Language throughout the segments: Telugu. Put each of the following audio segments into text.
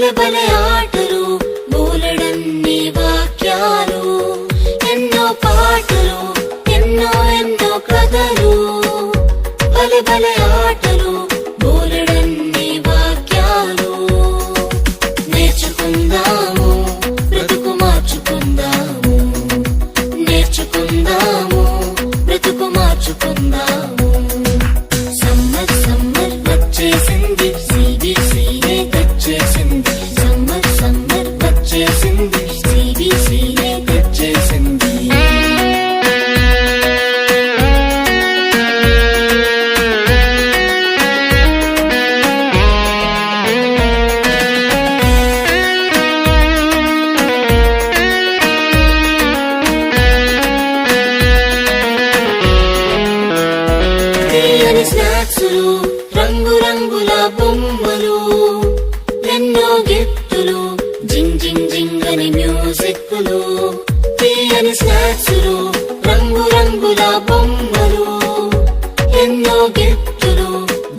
భలే భలే ఆటలు బోలెడన్ని వాక్యాలు ఎన్నో పాటలు ఎన్నో ఎన్నో కథలు భలే భలే ఆటలు బోలెడన్ని వాక్యాలు నేర్చుకుందాము బ్రతుకు మార్చుకుందాము నేర్చుకుందాము బ్రతుకు మార్చుకుందాము సమ్మర్ సమ్మర్ వచ్చేసింది CBCనే తెచ్చేసింది సమ్మర్ సమ్మర్ వచ్చేసింది CBCనే తెచ్చేసింది తీయని స్నాక్సులు రంగు రంగుల బొమ్మలు ఎన్నో గిఫ్టులు జింగ్ జింగ్ జింగ్ అని మ్యూజిక్లు తీయని స్నాక్సులు రంగు రంగుల బొమ్మలు ఎన్నో గిఫ్టులు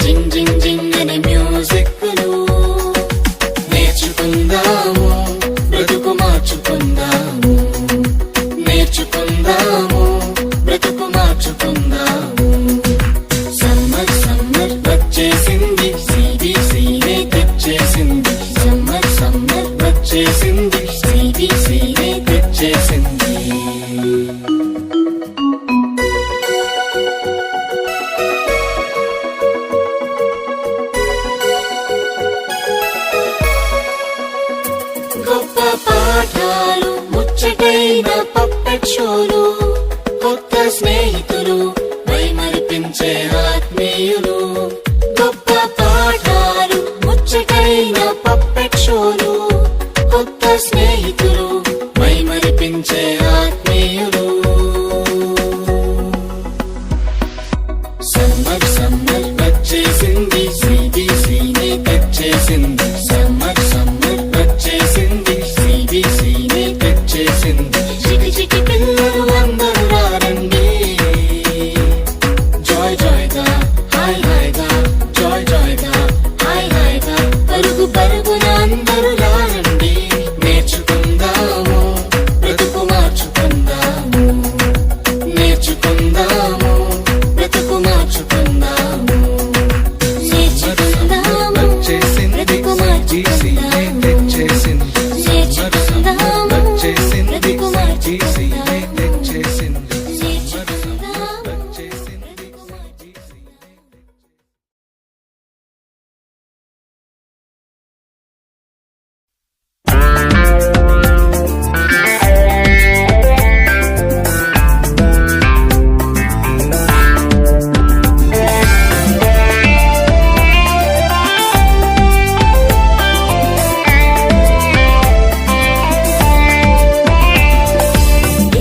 జింగ్ జింగ్ జింగ్ అని మ్యూజిక్లు నేర్చుకుందాము బ్రతుకు మార్చుకుందాము నేర్చుకుందాము బ్రతుకు మార్చుకుందాము సమ్మర్ సమ్మర్ వచ్చేసింది CBCనే తెచ్చేసింది సమ్మర్ సమ్మర్ వచ్చేసింది CBCనే తెచ్చేసింది గొప్ప పాఠాలు ముచ్చటైన పప్పెట్ షోలు కొత్త స్నేహితులు మైమరిపించే ఆత్మీయులు గొప్ప పాఠాలు ముచ్చటైన పప్పెట్ షోలు కొత్త స్నేహితులు మైమరిపించే ఆత్మీయులు సమ్మర్ సమ్మర్ వచ్చేసింది CBCనే తెచ్చేసింది సమ్మర్ సమ్మర్ వచ్చేసింది CBCనే తెచ్చేసింది చిటి చిటి పిల్లలు అందరూ రారండి జాయ్ జాయ్ గా హాయ్ హాయ్ గా జాయ్ జాయ్ గా హాయ్ హాయ్ గా పరుగు పరుగున అందరూ రారండి నేర్చుకుందాము బ్రతుకు మార్చుకుందాము నేర్చుకుందాము బ్రతుకు మార్చుకుందాము నేర్చుకుందాము బ్రతుకు మార్చుకుందాము నేర్చుకుందాము బ్రతుకు మార్చుకుందాము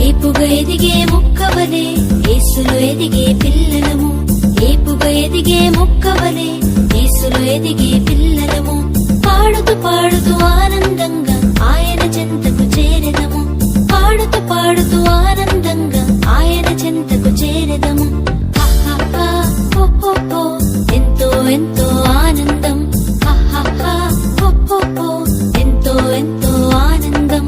ఏపుగా ఎదిగే మొక్కవలే యేసులో ఎదిగే పిల్లలము ఏపుగా ఎదిగే మొక్కవలే యేసులో ఎదిగే పిల్లలము పాడుతూ పాడుతూ ఆనందంగా ఆయన చెంతకు చేరెదము పాడుతూ పాడుతూ ఆనందంగా ఆయన చెంతకు చేరెదము హహహ హో హో హో ఎంతో ఎంతో ఆనందం హహహ హో హో హో ఎంతో ఎంతో ఆనందం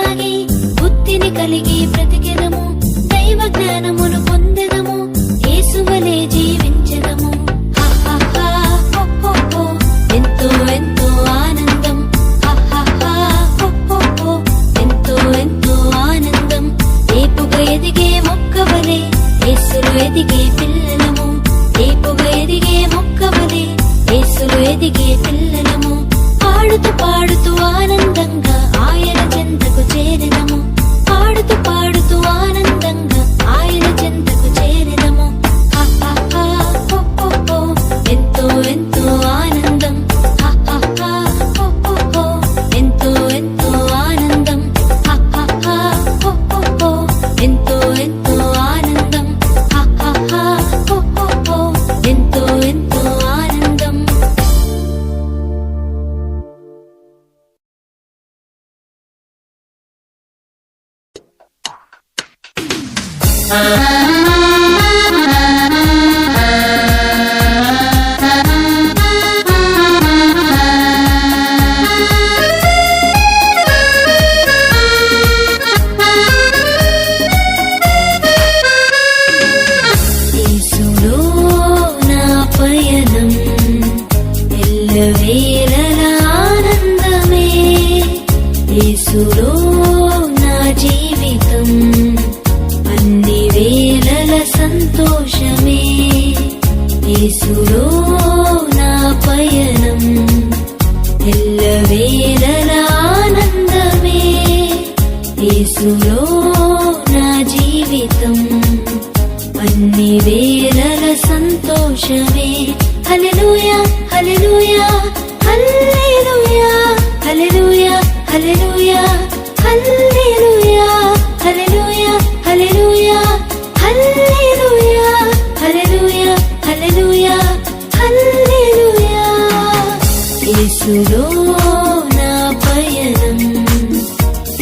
సాగి బుద్ధిని కలిగి బ్రతికెదము, దైవ జ్ఞానమును పొందెదము, యేసువలే జీవించెదము. ఎంతో ఎంతో ఆనందం, ఎంతో ఎంతో ఆనందం. ఏపుగా ఎదిగే మొక్కవలే యేసులు ఎదిగే పిల్లలము, ఏపుగా ఎదిగే మొక్కవలే యేసులు ఎదిగే పిల్లలము. పాడుతూ పాడుతూ ఆనందంగా ఆయన చెంతకు చేరెదము, పాడుతూ పాడుతూ ఆనందంగా ఆయన చెంతకు చేరెదము. ఎంతో ఎంతో ఆనందం, ఎంతో ఎంతో ఆనందం, ఎంతో ఎంతో ఆనందం, ఎంతో ఎంతో ఆనందం. యేసులో నా పయనం ఎల్లవేళలా ఆనందమే, యేసులో నా జీవితం అన్ని వేళల సంతోషమే. యేసులో నా పయనం ఎల్లవేళలా ఆనందమే, యేసులో నా జీవితం అన్ని వేళల సంతోషమే. హల్లెలూయా హల్లెలూయా హల్లెలూయా హల్లెలూయా హల్లెలూయా హల్లెలూయా హల్లెలూయా హల్లెలూయా హల్లెలూయా హల్లెలూయా హల్లెలూయా హల్లెలూయా. యేసులో నా పయనం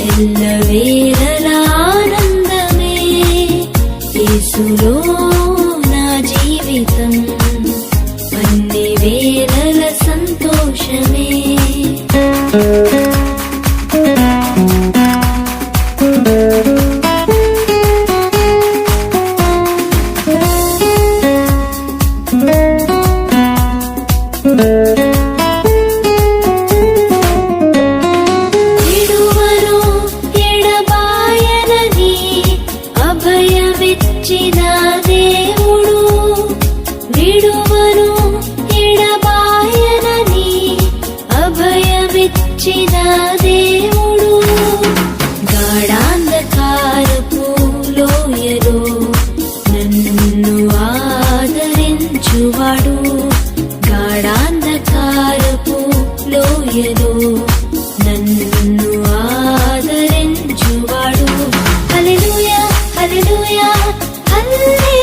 ఎల్లవేళలా ఆనందమే, యేసులో నా జీవితం అన్ని వేళల సంతోషమే. విడువను ఎడబాయనని అభయమిచ్చిన దేవుడు, విడువను ఎడబాయనని అభయమిచ్చిన దేవుడు. గాఢాంధకారపు లోయలో నన్ను ఆదరించువాడు, గాఢాంధకారపు లోయలో నన్ను ఆదరించువాడు. హల్లెలూయా హల్లెలూయా హల్లెలూయా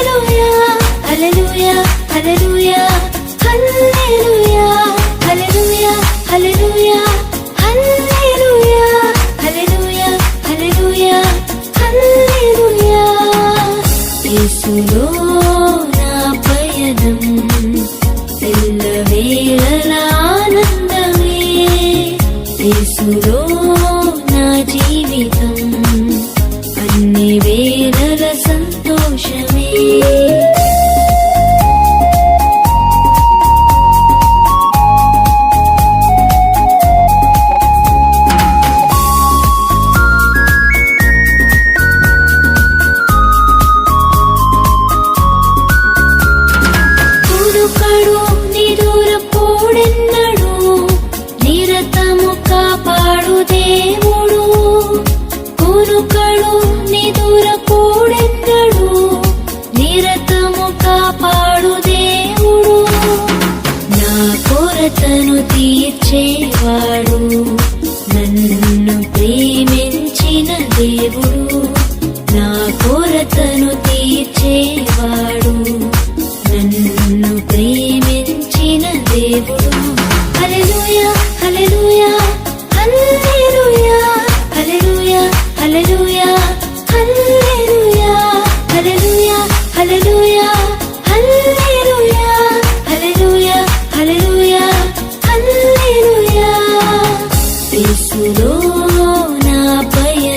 హల్లెలూయా హల్లెలూయా హల్లెలూయా హల్లెలూయా హల్లెలూయా హల్లెలూయా హల్లెలూయా హల్లెలూయా హల్లెలూయా. యేసులో నా పయనం ఎల్లవేళలా ఆనందమే, యేసులో నా జీవితం అన్ని వేళల సంతోషమే. కునుకడు నిదురపోడెన్నడు, నిరతము కాపాడు దేవుడు. కునుకడు నిదురపోడెన్నడు, నిరతము కాపాడు దేవుడు. నా కొరతను తీర్చేవాడు, నన్ను ప్రేమించిన దేవుడు. నా కొరతను తీర్చేవాడు, నన్ను ప్రేమించిన దేవుడు. హల్లెలూయా హల్లెలూయా హల్లెలూయా హల్లెలూయా హల్లెలూయా హల్లెలూయా హల్లెలూయా హల్లెలూయా హల్లెలూయా హల్లెలూయా హల్లెలూయా హల్లెలూయా. యేసులో నా పయనం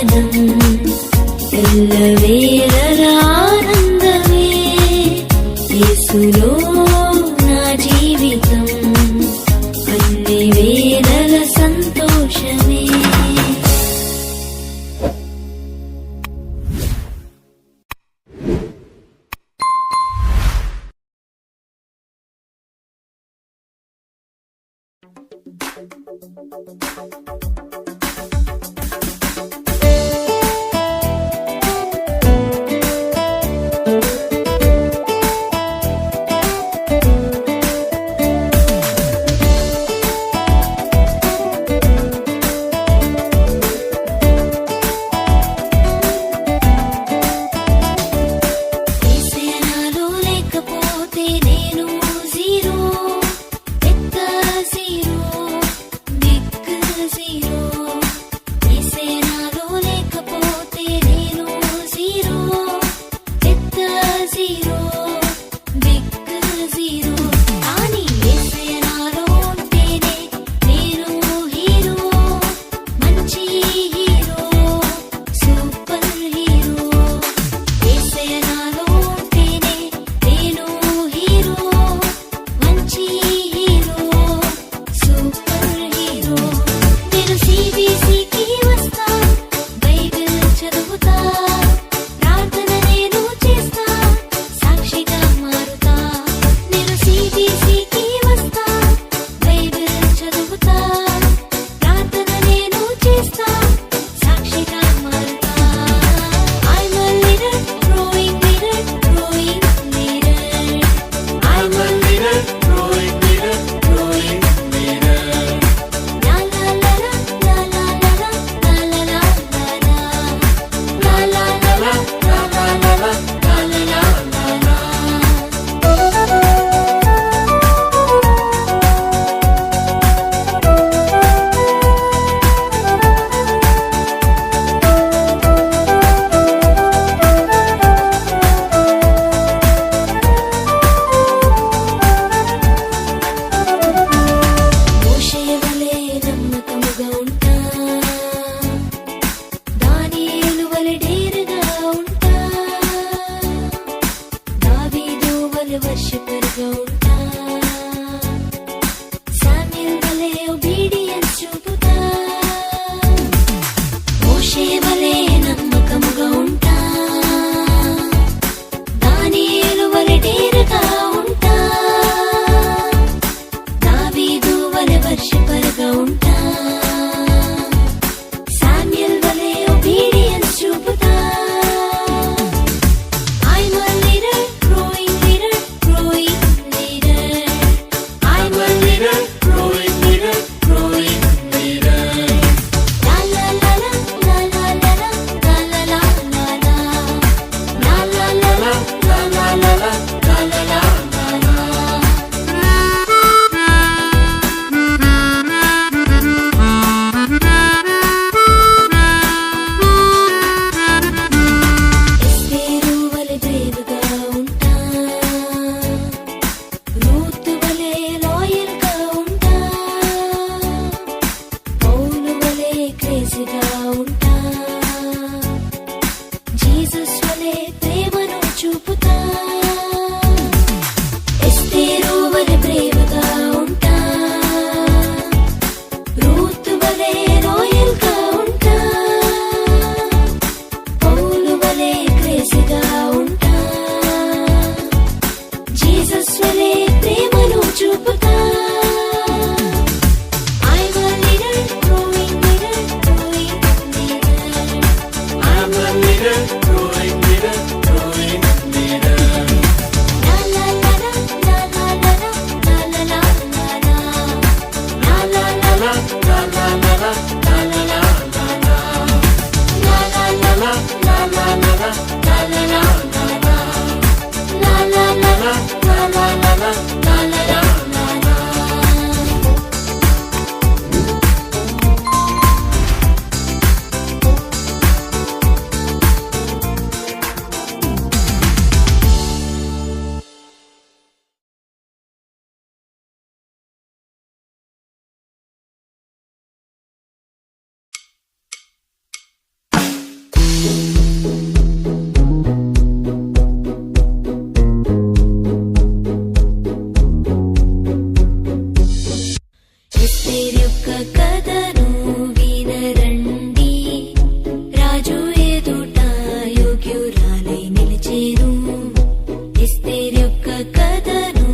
కథను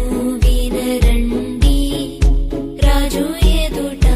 వినరండి రాజు ఎదుట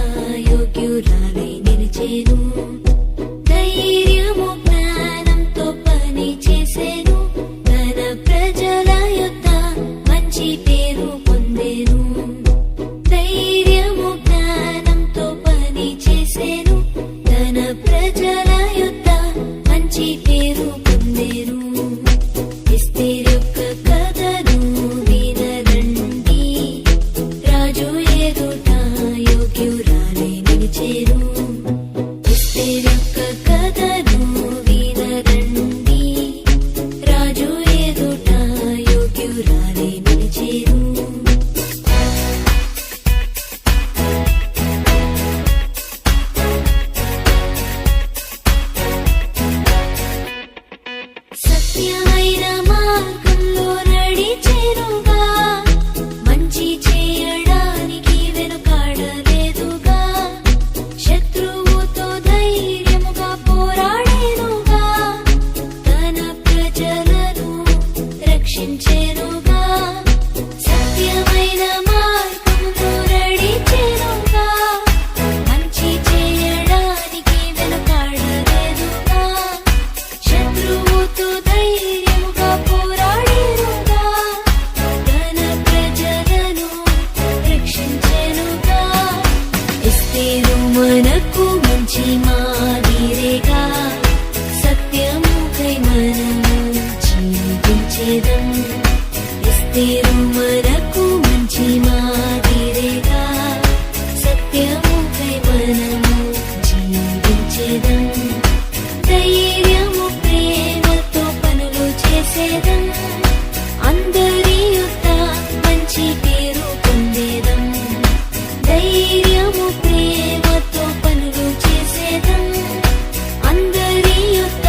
మంచి మాదిరేగా సత్యముకై మనము జీవించేదం. ఎస్తేరు మనకు మంచి మాదిరేగా సత్యముకై మనము జీవించేదం. ధైర్యము ప్రేమతో పనులు చేసేదం. అందరి యొద్ద మంచి పేరు పొందేదం. ధైర్యము ప్రేమతో పనులు చేసేదం. అందరి యొద్ద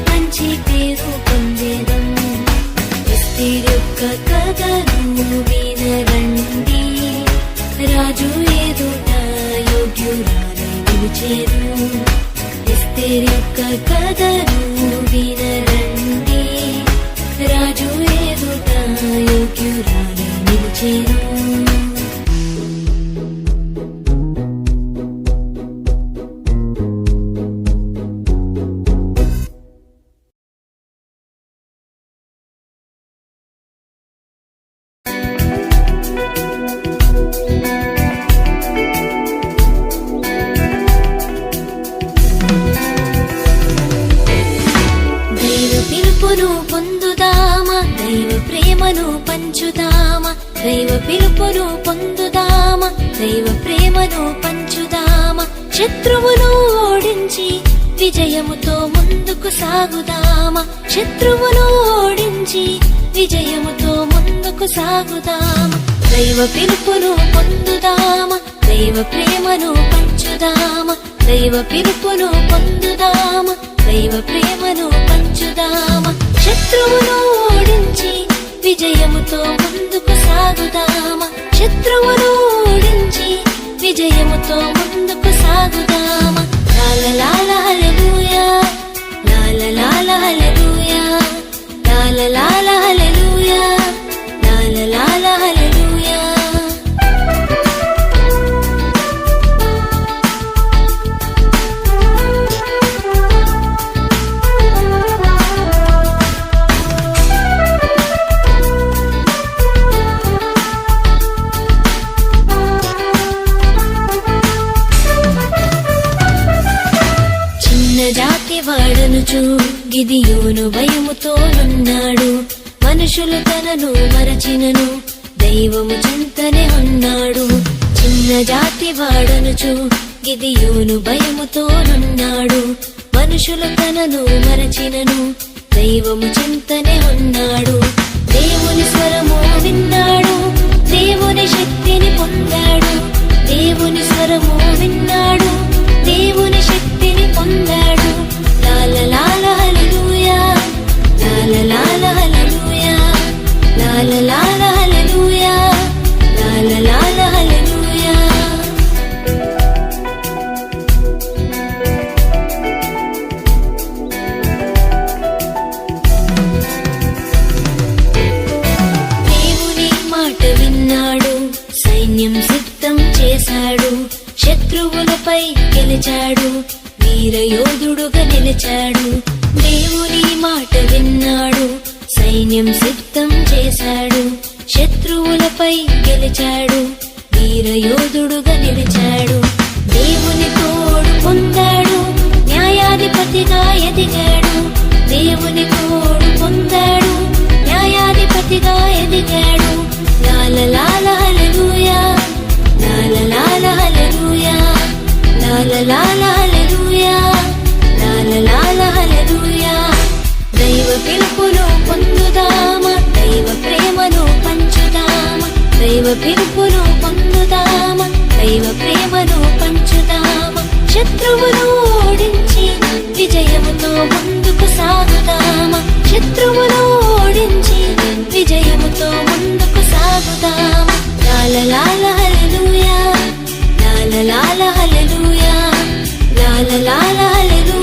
మంచి పేరు పొందేదం. ఎస్తేరు యొక్క కథను వినరండి. రాజు ఎదుట యోగ్యురాలై నిలిచేరు. ఎస్తేరు యొక్క కథను వినరండి. రాజు ఎదుట యోగ్యురాలై నిలిచేరు. పొందుదామా, దైవ ప్రేమను పంచుదామా. దైవ పిలుపును పొందుదామా, దైవ ప్రేమను పంచుదామా. శత్రువును ఓడించి విజయముతో ముందుకు సాగుదామా. శత్రువును ఓడించి విజయముతో ముందుకు సాగుదామా. దైవ పిలుపును పొందుదామా, దైవ ప్రేమను పంచుదామా. దైవ పిలుపును పొందుదామా, దైవ ప్రేమను పంచుదామా. శత్రువును ఓడించి విజయముతో ముందుకు సాగుదామా. శత్రువును ఓడించి విజయముతో ముందుకు సాగుదామా. లాల హల్లెలూయా, లాల హల్లెలూయా, లాల హల్లెలూయా, లాల హల్లెలూయా. జాతి వాడనుచు గిదియోను భయముతోనున్నాడు. మనుషులు తనను మరచినను దైవము చింతనే ఉన్నాడు. చిన్న జాతి వాడనుచు గిదియోను భయముతోనున్నాడు. మనుషులు తనను మరచినను దైవము చింతనే ఉన్నాడు. దేవుని స్వరము విన్నాడు, దేవుని శక్తిని పొందాడు. దేవుని స్వరము విన్నాడు, దేవుని శక్తిని పొందాడు. లాల హల్లెలూయా, లాల హల్లెలూయా, లాల హల్లెలూయా, లాల హల్లెలూయా. దేవుని మాట విన్నాడు, సైన్యం సిద్ధం చేశాడు. శత్రువులపై గెలిచాడు, వీరయోధుడుగా నిలిచాడు. దేవుని మాట విన్నాడు, సైన్యం సిద్ధం చేశాడు. శత్రువులపై గెలిచాడు, వీరయోధుడుగా నిలిచాడు. దేవుని తోడు పొందాడు, న్యాయాధిపతిగా ఎదిగాడు. దేవుని తోడు పొందాడు, న్యాయాధిపతిగా ఎదిగాడు. లాల హల్లెలూయా, లాల హల్లెలూయా, లాల హల్లెలూయా, లాల హల్లెలూయా. దైవ పిలుపును పొందుదామా, దైవ ప్రేమను పంచుదామా. దైవ పిలుపును పొందుదామా, దైవ ప్రేమను పంచుదామా. శత్రువును ఓడించి విజయముతో ముందుకు సాగుదామా. శత్రువును ఓడించి విజయముతో ముందుకు సాగుదామా. లాల హల్లెలూయా, లాల హల్లెలూయా, లాల హల్లెలూయా.